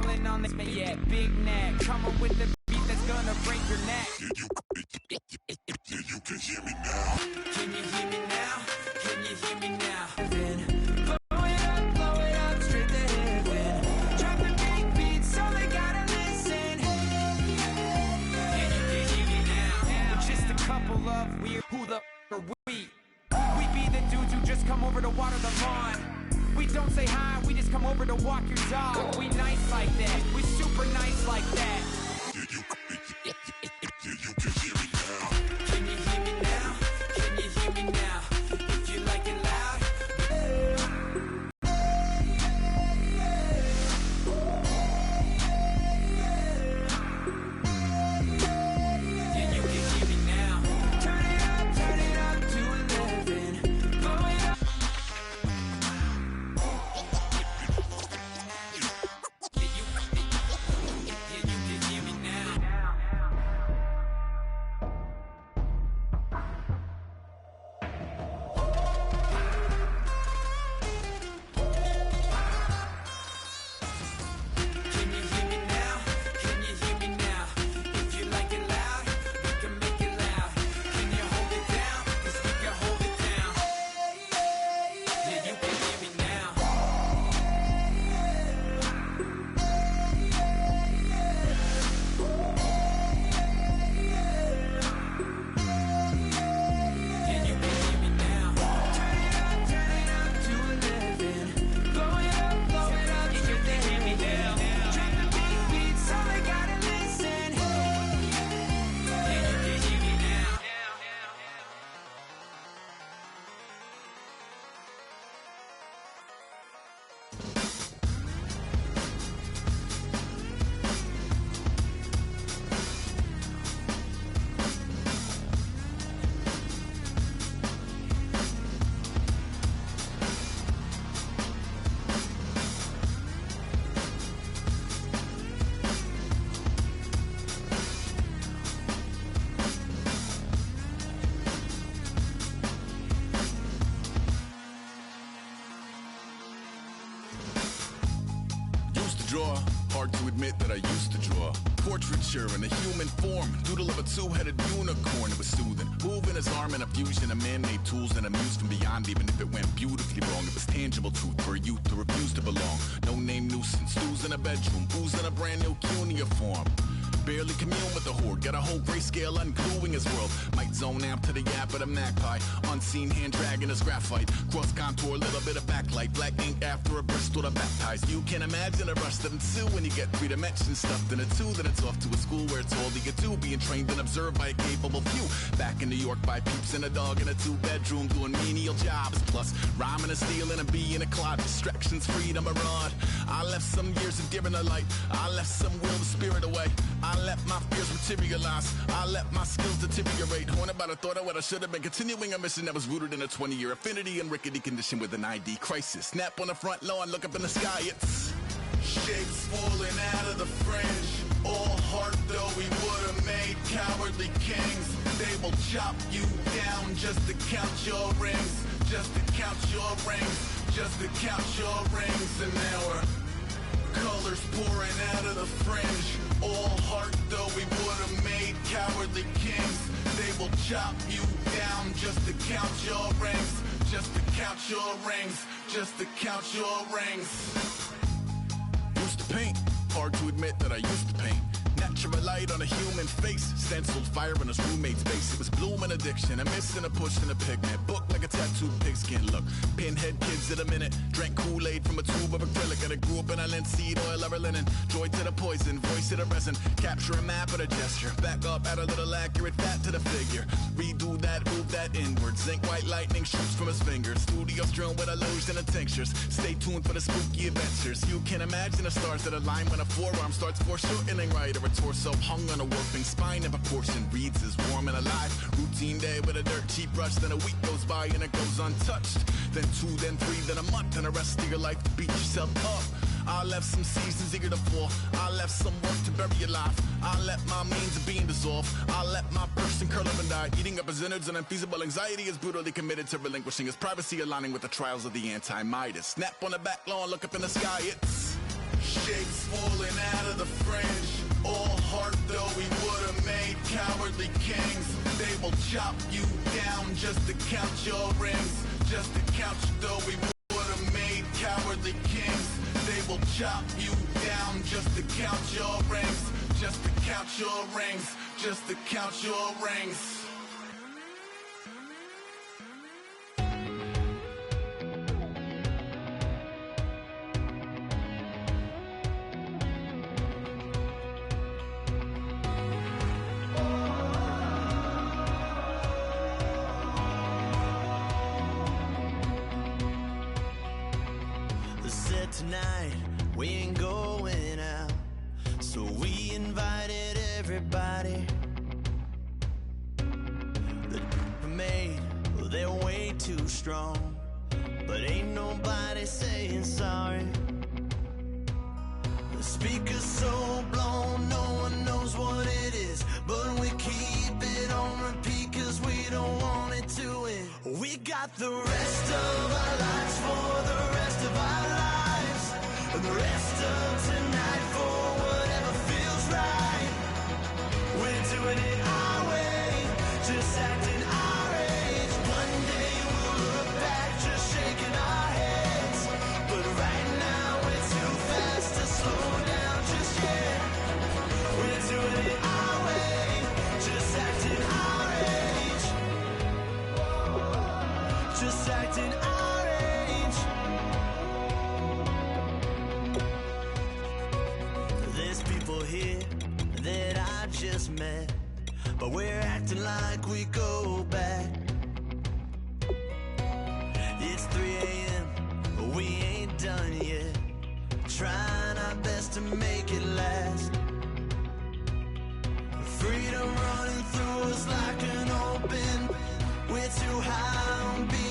Rolling on this man, yeah, big neck. Coming with the beat that's gonna break your neck. Yeah, you can hear me now. Can you hear me now? Can you hear me now? Blow it up, straight to heaven. Drop the big beats, so they gotta listen. Can you hear me now? We're just a couple of weird, who the are we? We be the dudes who just come over to water the lawn. We don't say hi, we just come over to walk your dog. We nice like that, we super nice like that. Yeah, you can hear me now. Can you hear me now? Can you hear me now? If you like it loud. Yeah, you can hear me now. Turn it up to 11. Blow it up. Yeah, you can hear me now. Can you hear me now? Can you hear me now? If you like it loud, we can make it loud. Can you hold it down? 'Cause we can hold it down. Yeah, you can hear me now. Yeah, you can hear me now. Turn it up to 11. Blow it up, yeah, you can hear me now. Drop the big beats, so they gotta listen. Yeah, you can hear me now. Used to draw, hard to admit that I used to draw. Portraiture in a human form, doodle of a two-headed unicorn. It was soothing, moving his arm in a fusion of man-made tools and amused from beyond. Even if it went beautifully wrong, it was tangible truth for a youth to refuse to belong. No name nuisance, stews in a bedroom, booze in a brand new cuneiform. Barely commune with the horde, got a whole grayscale ungluing his world. Might zone out to the yap of the magpie, unseen hand dragging his graphite. Cross contour, little bit of backlight, black ink after a Bristol to baptize. You can imagine a rush that ensue when you get 3 dimensions stuffed in a 2. Then it's off to a school where it's all you get to, being trained and observed by a capable few. Back in New York by peeps and a dog in a 2-bedroom doing menial jobs. Plus rhyming and stealing and being a clod, distractions, freedom, a rod. I left some years of deer in the light, I left some will, the spirit away. I let my fears materialize, I let my skills deteriorate. Horn about a thought of what I should have been, continuing a mission that was rooted in a 20-year affinity and rickety condition with an ID crisis. Snap on the front lawn, look up in the sky, it's shapes falling out of the fringe. All heart though we would have made cowardly kings. They will chop you down just to count your rings, just to count your rings, just to count your rings. And now we're colors pouring out of the fringe. All heart though we would have made cowardly kings. They will chop you down just to count your rings, just to count your rings, just to count your rings. Used to paint, hard to admit that I used to paint. Natural light on a human face, stenciled fire in his roommate's face. It was blooming addiction, a missing a push and a pigment. Book like a tattooed pigskin look. Pinhead kids in a minute, drank Kool-Aid from a tube of acrylic. And I grew up in a linseed oil ever linen. Joy to the poison, voice to the resin. Capture a map of a gesture. Back up, add a little accurate fat to the figure. Redo that, move that inward. Zinc white lightning shoots from his fingers. Studio strewn with illusion and tinctures. Stay tuned for the spooky adventures. You can imagine the stars that align when a forearm starts foreshortening right, or a torso hung on a warping spine in proportion. Reads as warm and alive. Routine day with a dirt cheap brush. Then a week goes by and it goes untouched. Then 2, then 3, then a month, and the rest of your life to beat yourself up. I left some seasons eager to fall. I left some work to bury your life. I let my means of being dissolve. I let my person curl up and die. Eating up his innards and unfeasible anxiety is brutally committed to relinquishing his privacy, aligning with the trials of the anti-Midas. Snap on the back lawn, look up in the sky, it's shapes falling out of the fringe. All heart though we would've made cowardly kings. They will chop you down just to count your rings. Just to count you though we would've made cowardly kings. They will chop you down just to count your rings. Just to count your rings. Just to count your rings. Tonight we ain't going out, so we invited everybody. The made, well, they're way too strong, but ain't nobody saying sorry. The speaker's so blown, no one knows what it is, but we keep it on repeat cause we don't want it to end. We got the rest of our lives for the rest of our lives. And the rest of tonight for whatever feels right. We're doing it our way, just acting our age. One day we'll look back just shaking our heads, but right now we're too fast to slow down just yet. We're doing it our way, just acting our age. Just acting our age. Here that I just met, but we're acting like we go back. It's 3 a.m., but we ain't done yet, trying our best to make it last. Freedom running through us like an open, we're too high on being